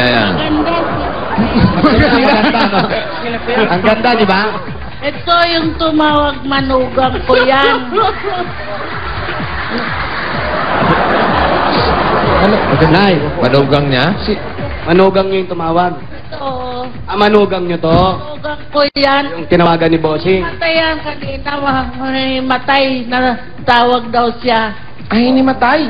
Ayan. Maganda, no? Ang ganda, di ba? Ito yung tumawag manugang ko yan. Ano? Nay, Manugang niya? manugang nyo yung tumawag. Ito, Manugang nyo to. manugang ko yan. Yung tinawagan ni Bossing. Matay yan kanina, matay na tawag daw siya. Ay, hindi matay.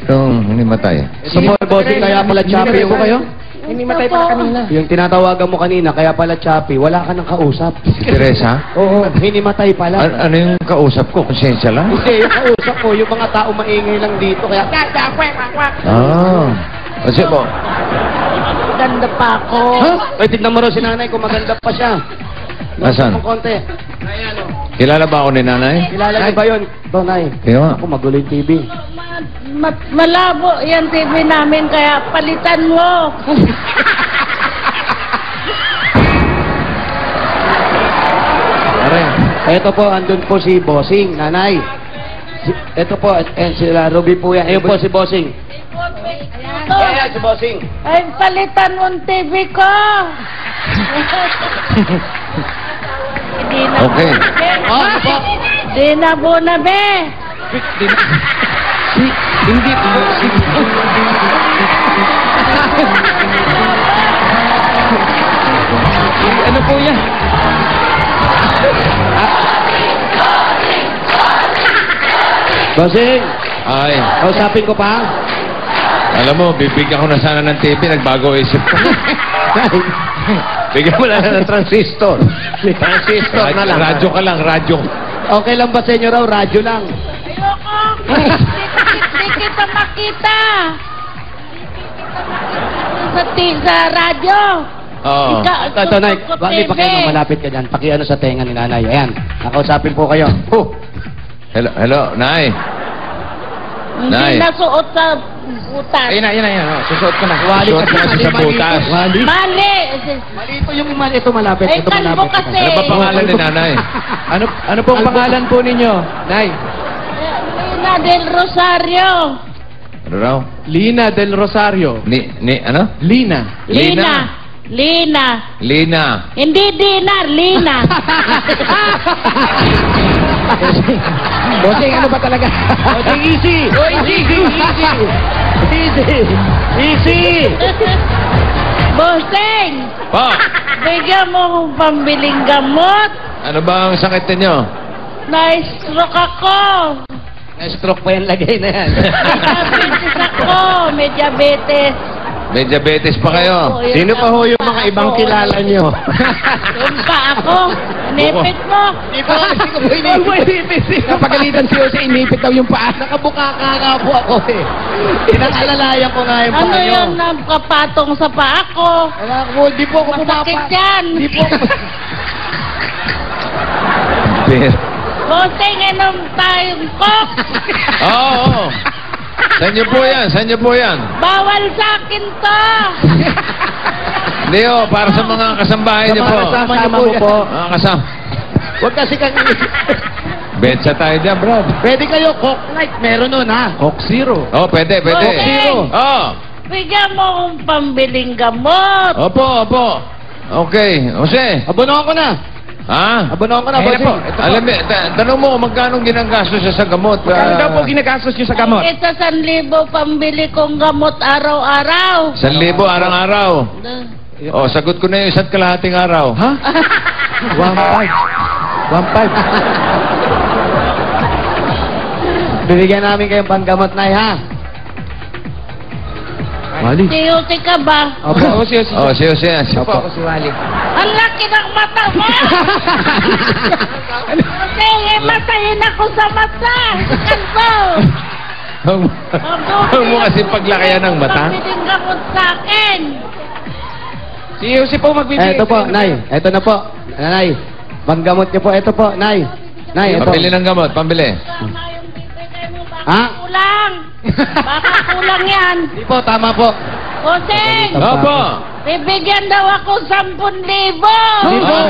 Yung hindi matay. Ito po, Bossing, kaya pala choppy yung kayo. Hindi matay pa kanina. Yung tinatawagan mo kanina, kaya pala choppy, wala ka nang kausap. Si Teresa? Oo, hinimatay pala. Ano yung kausap ko? Konsensya lang? Hindi, yung kausap ko, yung mga tao maingay lang dito, kaya... Ah. Kasi po, Ganda pa ako. Ha? Ay, tignan mo raw si nanay kung maganda pa siya. Nasaan? Ng konti. kilala ba ako ni nanay? Kilala niyo ba yun? Ito, nay. Kaya Ako, magulo yung TV. Malabo yan TV namin, kaya palitan mo. Ito po, andun po si Bossing, nanay. Ito po, sila Ruby po yan. Ayun po si Bossing. Ayan, si Bossing. Ay, palitan mo ang TV ko. Hindi na. Okay. Oh, ano po? Di na po na, be. Hindi. Ano po yan? Bossing, Ay, kausapin ko pa. alam mo, bibigyan ko na sana ng TV, nagbago isip ko. Bigyan mo na ng transistor. Transistor na lang. Radyo ka lang, radyo. Okay lang ba sa inyo raw? Radyo lang. Ayoko. Di kita makita. Sa radyo. Oo. Ito, nay. Bakit pa kayo malapit ka dyan? Pakiano sa tenga ni nanay. Ayan. Nakausapin po kayo. Hello, hello, Nay. Hindi Nay. nasuot sa butas. Ayun na. Oh, susuot ko na. Wali Suot mo kasi sa butas. Wali. Mali. Malito yung mali. Ito malapit. Ay, Ito kalbo malapit. kasi. Ano ba pangalan ni nanay? Ano pong pangalan po ninyo? Nay. Lina del Rosario. Ano raw? Lina del Rosario. Ano? Lina. Lina. Lina. Hindi Dinar, Lina. Bossing, ano ba talaga? Bossing, easy! Easy! Boseng, Pa, bigyan mo akong pambiling gamot. ano ba ang sakit ninyo? Na-stroke ako. Na-stroke pa yan, lagay na yan. Diabetes ako. May diabetes. May diabetes pa kayo? Oo, yun Sino pa ho yung pa mga ibang ako. kilala nyo? Yung pa ako. Inipit mo. Hindi ko inipit. Napagalitan si Jose, inipit daw yung paa. Nakabuka ka nga po ako eh. Pinag-alalayan ko nga yung paa Ano nyo. yun napapatong sa paa ko? Wala ko, di po ako Masakit yan. Di po ako. Boseng, inom tayong coke. Oo. Saan niyo po yan? Saan niyo po yan? Bawal sa akin to. Hindi para sa mga kasambahay niyo po. Kasama niyo po. Mga kasama. Huwag kasi kang Betsa tayo dyan, bro. Pwede kayo, Coke Light. Meron nun, ha? Coke Zero. Oh, pwede. Boseng, Oh. bigyan mo akong pambiling gamot. Opo. Okay. Jose. Abono ko na. Ha? Abono ko na, Ayun bossing. po. Ito po. Alam mo, tanong mo kung magkano ginagastos siya sa gamot. Kano daw po ginagastos nyo sa gamot? Isa 1,000 pambili kong gamot araw-araw. 1,000 araw-araw. Oh, sagot ko na yung 1 kalahating araw. Ha? 1,500. Bibigyan namin kayong panggamot, Nay, ha? Wali. Siyuti ka ba? Opo. Si Jose. Opo, ako si Wali. Ang laki ng mata mo! Kasi matayin ako sa mata! Kalbo! Huwag mo kasi paglakihan ng mata. Pambiling gamot sa akin! Si Jose po magbibigay. Ito po, Nay. Ito na po. Nay. Panggamot niyo po. Ito po, Nay. Nay, ito. Pambili ng gamot, pambili. Tama yung bibigay mo, baka Ha? kulang! Baka kulang yan! Hindi po, tama po. Boseng! Opo. Bibigyan daw ako 10,000! Hindi po,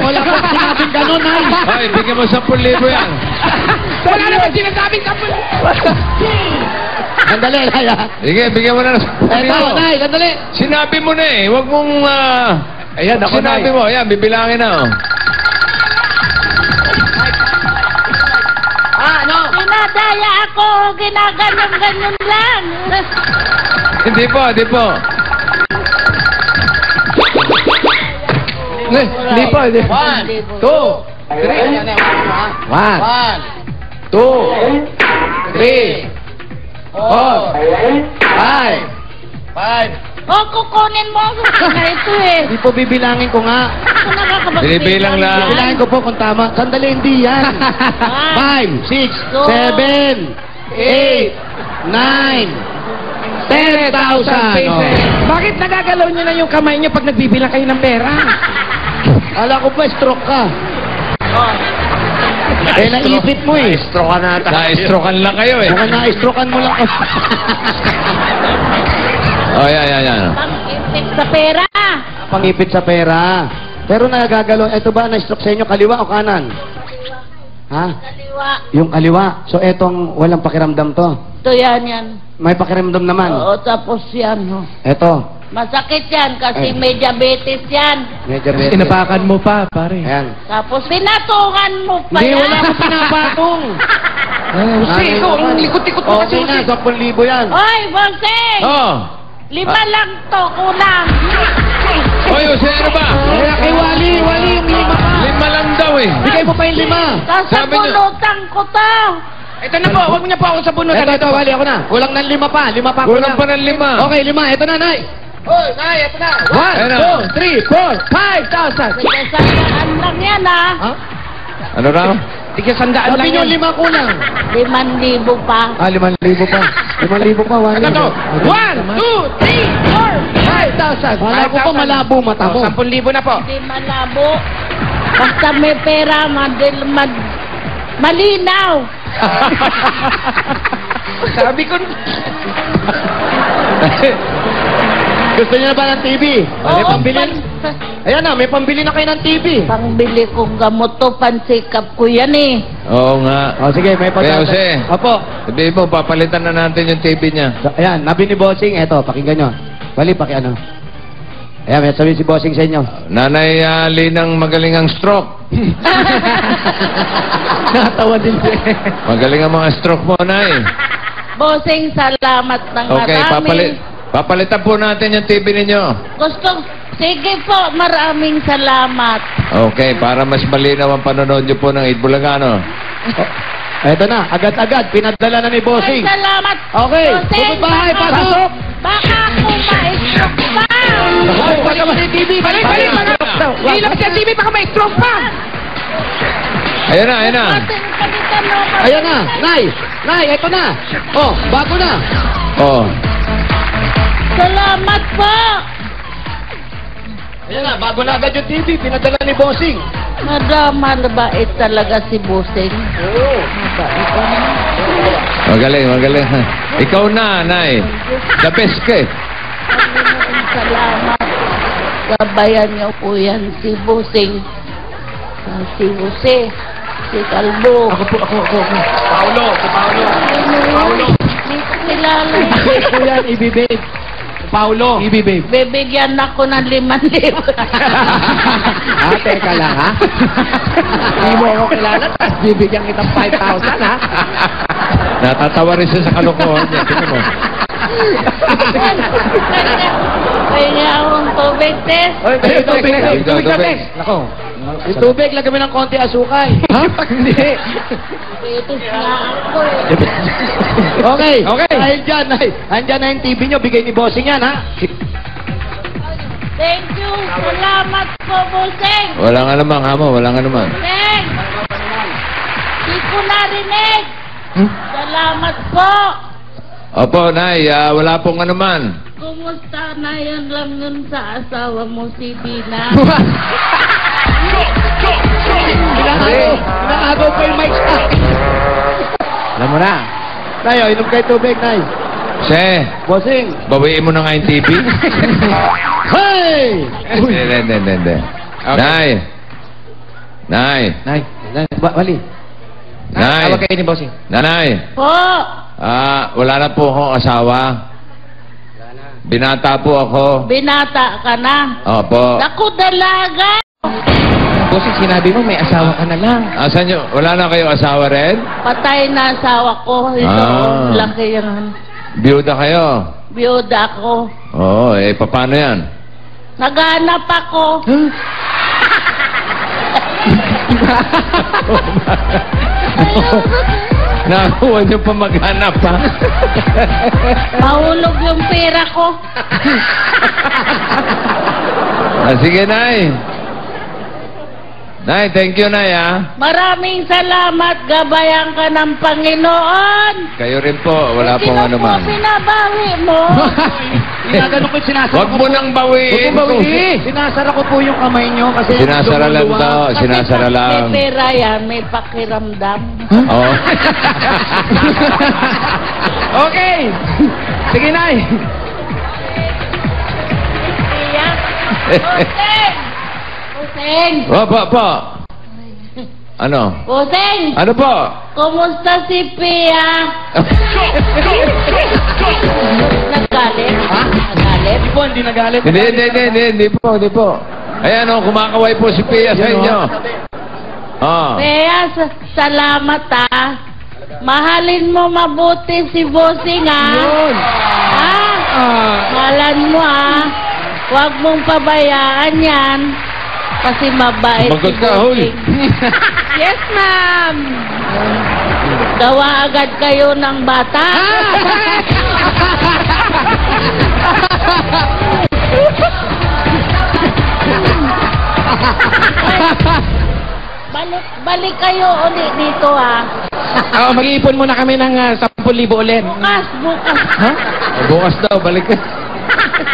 wala po sinabing gano'n, Nay. Ay, bigyan mo 10,000 yan. Wala naman sinasabing kapal. Sandali, Nay, ha? Sige, bigyan mo na. Eto, Nay, sandali. Sinabi mo na eh. Huwag mong... Ayan, ako, sinabi Nay. mo. Ayan, bibilangin na. Oh. Ano? Dinadaya ako, ginaganyan-ganyan lang. Hindi po, hindi po. Hindi po, hindi. 1, 2, 3. 1, 2, 3, 4, 5. O, kukunin mo ako na ito eh. Hindi po bibilangin ko nga. Ako nakakabagbilang Binibilang lang. yan. Bibilangin ko po kung tama. Sandali, hindi yan. 5, 6, 7, 8, 9, 10,000. Oh. Bakit nagagalaw niyo na yung kamay niyo pag nagbibilang kayo ng pera? Ala ko pa, stroke ka. Eh, naipit mo eh. Na-stroke ka na. Na-strokean lang kayo eh. Mukhang na-strokean mo lang. Oh, yan. Pang-ipit sa pera. Pangipit sa pera. Pero nagagalaw. Ito ba, na-stroke sa inyo, kaliwa o kanan? Ha? Kaliwa. Yung kaliwa. So, etong walang pakiramdam to. Ito yan. May pakiramdam naman. Oo, tapos yan. Oh. Eto. Masakit yan kasi Ay. may diabetes yan. Medyo better. Inapakan mo pa, pare. Ayan. Tapos pinatungan mo pa Hindi, yan. wala akong pinapatong. Kasi ikaw, ang likot-likot mo kasi. Okay na, 10,000 yan. Oy, Bonseng! Oh. 5 lang to, kulang. Oy, Jose, ano ba? Kaya kay Wally yung 5 pa. 5 lang daw eh. Bigay mo pa yung 5. Tapos sa Sabi niyo- pulutan ko to. Ito na po, huwag niyo po ako sa puno. Ito, Wally, ako na. Kulang ng 5 pa. 5 pa. Kulang pa ng 5. Okay, 5. Ito na, Nay. Hoy, Nay, ito na. Ayan na. 1, 2, 3, 4, 5,000. Sige, sandaan lang yan ah. Ha? Ano raw? Tigil sandaan lang Sabi nyo, yan. 5 kulang. 5,000 pa. 5,000 pa. 5,000 pa, Wally. Ito to. 1, 2, 3, 4, 5,000. Wala ko pa malabo mata mo. 10,000 na po. Hindi malabo. Basta may pera, malinaw. Sabi ko, Gusto niyo na ba ng TV? May Oo, pambili. Ayan na, may pambili na kayo ng TV. Pangbili kong gamot to, pansikap ko yan eh. Oo nga. O sige, may Kaya, pagkakataon. Jose. Opo. Sabihin mo, papalitan na natin yung TV niya. So, ayan, nabi ni Bossing. Eto, pakinggan nyo. Bali, ano. Ayan, may sabi si Bossing sa inyo. Nanay Linang magaling ang stroke. Natawa din siya. Magaling ang mga stroke mo, Nay. Bossing, salamat ng Okay, marami. papalitan po natin yung TV ninyo. Sige po, maraming salamat. Okay, para mas malinaw ang panonood nyo po ng Itbulagano. Eto na, agad-agad. Pinadala na ni Ay, Bossing. salamat. Okay, Bossing, bukod bahay, baka- pasok. Baka ako ma-stroke pa. Hoy, balik mo yung TV. balik. Ilang sa TV, baka may stroke pa. Ayan na, ayan na. Palitan mo ako. Ayan na, Nay, eto na. Oh, bago na. Oh. Salamat po. Ayan na, bago na agad yung TV. Pinadala ni Bossing. Mabait talaga si Bossing. Oo. Magaling. Ikaw na, Nay. The best ka eh. Maraming salamat. Gabayan niyo po yan si Bossing. Si Jose. Si Calvo. Ako. Paulo. Hindi ko kilala. Ito yan, ibibig. Paulo. Ibibig. Bibigyan ako ng 5,000. Teka lang, ha? Hindi mo ako kilala, tapos bibigyan kitang 5,000, ha? Natatawa rin siya sa kalokohan niya. Tingnan mo. Kaya akong tubig, Tess. Oy, tubig. Tubig. Nako. Yung tubig, lagyan mo ng konti asukay. Ha? Hindi. Itis na ako eh. Okay. Okay. Dahil dyan, andyan na yung TV nyo. Bigay ni Bossing yan, ha? Thank you. Salamat po, Bossing. Walang anuman, Hamo. Walang anuman. Bossing. Di ko narinig. Salamat po. Opo, Nay. Wala pong anuman. Kumusta na yan lang yun sa asawa mo si Dina? Pinakagaw pa yung mic sa Alam mo na. Nay, inom kayo tubig, Nay. Se, Bossing. bawiin mo na nga yung TV. Hey! Hindi. Nay. Nay. Wali. Nay. Tawag kayo ni Bossing. Nanay. Po. Wala na po akong asawa. Binata po ako. Binata ka na. Opo. Naku, dalaga. Bossing, sinabi mo may asawa ka na lang. Asan nyo? Wala na kayo asawa rin? Patay na asawa ko. Ito, laki yan. Biyuda kayo? Biyuda ako. Oo, paano yan? Naghanap ako. Nakuha nyo pa maghanap, ha? Mahulog yung pera ko. Sige, Nay. Nay, thank you, Nay, ha? Maraming salamat. Gabayan ka ng Panginoon. Kayo rin po. Wala pong ano man. Pinabawi mo. Ginagano ko, sinasara Huwag mo nang bawiin. Sinasara ko po yung kamay nyo kasi Sinasara lang daw. Sinasara lang. May pera yan. May pakiramdam. Oo. Okay. Sige, Nay. Iya. Puseng! Puseng! Po. Ano? Puseng! Ano po? Kumusta si Pia? Nagalit? Ha? Nagalit? Hindi po, hindi nagalit. Hindi po. Ayan o, kumakaway po si Pia sa inyo. Pia, salamat ha. Mahalin mo mabuti si Bossing ha. Ha? Mahalan mo ha. Huwag mong pabayaan yan. Kasi mabait Sumagot si ka, Hul. Bossing. Yes, ma'am. Gawa agad kayo ng bata. Balik kayo ulit dito ha. Mag-iipon muna kami ng 10,000 ulit. Bukas. Ha? Bukas daw, balik ka.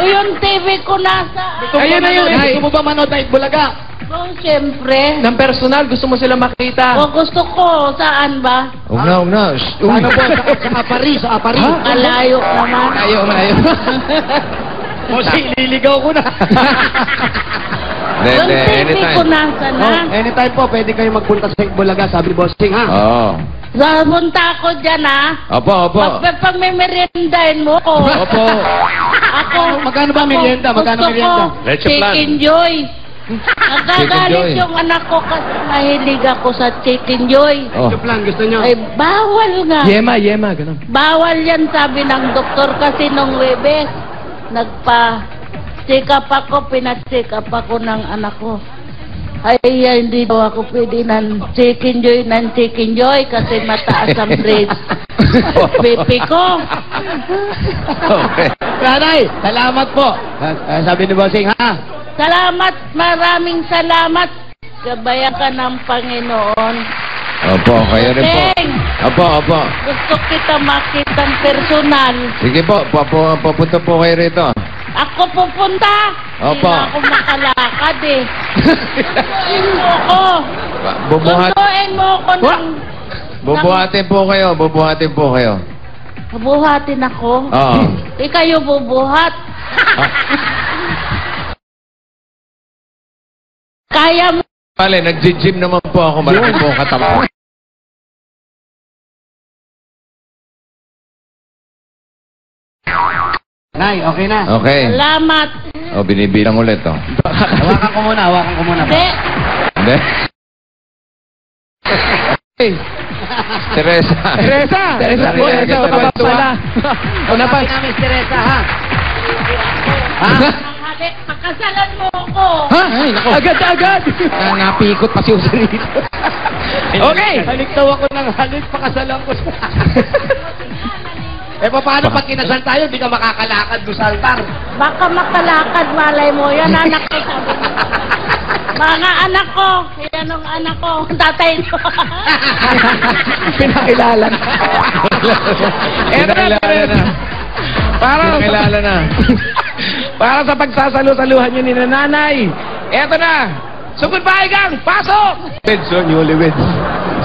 Yung TV ko nasa... Ayun na yun. Gusto mo ba manood na Itbulaga? Oh, siyempre. Ng personal, gusto mo sila makita. O gusto ko, saan ba? Huwag na. Ano po? Sa Apari, sa Apari. Malayo naman. Malayo. Kasi liligaw ko na. Yung TV ko nasa na. Anytime po, pwede kayo magpunta sa Itbulaga, sabi Bossing, ha? Oo. Punta ako dyan ha. Opo. Pag may meriendahin mo ko. Opo. Ako. Magkano ba merienda? Magkano merienda? Gusto ko chicken joy. Nagagalit yung anak ko kasi mahilig ako sa chicken joy. Ito plan, gusto nyo? Ay, bawal nga. Yema, ganun. Bawal yan, sabi ng doktor kasi nung Webes. Nagpa-check up ako, pina-check up ako ng anak ko. Ay, hindi daw ako pwede ng chicken joy kasi mataas ang grades. Pipi ko. Okay. Nanay, salamat po. Sabi ni Bossing, ha? Salamat, maraming salamat. Gabayan ka ng Panginoon. Opo, kayo rin po. Bossing, Opo. gusto kita makitang personal. Sige po, papunta po kayo rito. Ako pupunta. Opo. Hindi na ako makalakad eh. Sunduin mo ako. Sunduin mo ako ng... Bubuhatin po kayo. Bubuhatin ako? Oo. Di kayo bubuhat. Kaya mo. Pale, nag-gym naman po ako. Malaki po ang katawan. Nay, okay na. Okay. Salamat. Binibilang ulit, Hawakan ko muna. Hindi. Hindi? Teresa. Pala. Una pa. Namin Teresa, ha? Pakasalan mo ako. Ha? Agad. Napikot pa si Jose rito. Okay. Haliktaw ako ng halik, pakasalan ko siya. Paano pag kinasal tayo, di ka makakalakad doon sa altar? Baka makalakad, malay mo. Yan anak ko. Mga anak ko. Yan ang anak ko. Tatay ko. Pinakilala na. Pinakilala na. Pinakilala na. Para sa pagsasalo-saluhan nyo ni nanay. Eto na. Sugod ba, Igang? Pasok! Newlyweds.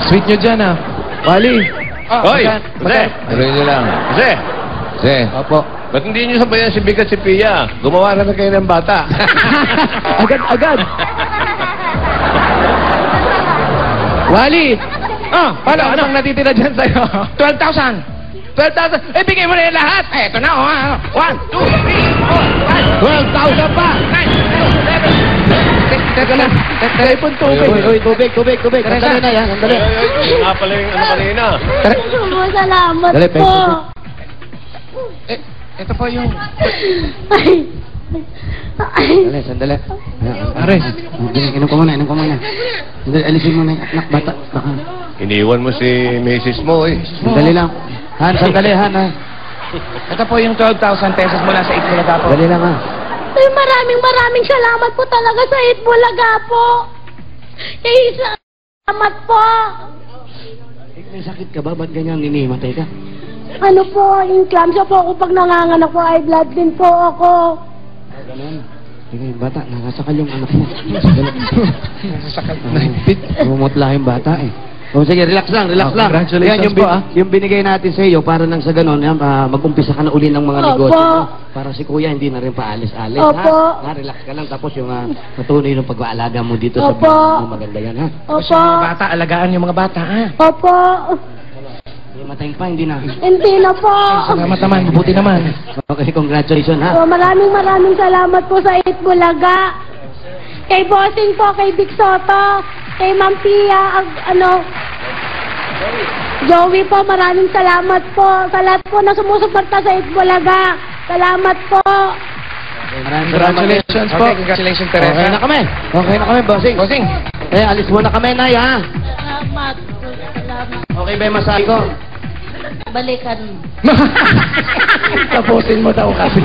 Sweet nyo dyan, ha? Wally. Hoy! Jose! Tuloy nyo lang. Jose! Opo. Ba't hindi nyo sabayan si Bigat si Pia? Gumawa na kayo ng bata. Agad. Wally! Paano? Anong natitira dyan sa'yo? 12,000. 12,000. Eh, bigay mo na yung lahat. Eh, ito na, oh. 1, 2, 3, 4, 5, 12,000 pa! 9, 10, 11. Teka lang. Telepon tubig. Uy, tubig. Sandali na yan, sandali. Yun nga pala yung ano kanina. Salamat Dali, po. peso. Eh, ito po yung... Sandali. Ares, inom ko muna. Sandali, alisin mo na yung anak bata. Baka. Iniwan mo si Mrs. mo eh. Sandali lang. Sandali, Han, ha. Ito po yung 12,000 pesos mula sa Itbulaga po. Sandali lang, ha. Ay, maraming salamat po talaga sa Itbulaga po. Salamat po. May sakit ka ba? Ba't ganyan ninimatay ka? Ano po, inclamsya po ako pag nanganganak po, ay blood din po ako. Ganun. Sige, bata, nakasakal yung anak mo. Nasasakal. Naipit. Umutla yung bata eh. O sige, relax lang. Congratulations Yan, yung, po, ah. yung binigay natin sa iyo, para nang sa ganun, yan, mag-umpisa ka na uli ng mga Opo. negosyo mo. Para si kuya hindi na rin paalis-alis, Opo. ha? Relax ka lang, tapos yung patuloy ng pag-aalaga mo dito Opo. sa mga maganda yan, ha? Tapos yung mga bata, alagaan yung mga bata, ha? Opo. Hindi matayang pa, hindi na. Hindi na po. Salamat naman, mabuti naman. Okay, congratulations, ha? Maraming salamat po sa Itbulaga. Kay Bossing po, kay Vic Soto, kay Ma'am Pia, Joey po, maraming salamat po. Sa lahat po na sumusuporta sa Itbulaga. Salamat po. Maraming Congratulations po. Okay. Congratulations, Teresa. Okay na kami, bossing. Bossing. Alis muna kami, Nay, ha? Salamat. Okay ba yung masahe ko? Balikan. Tapusin mo daw kasi.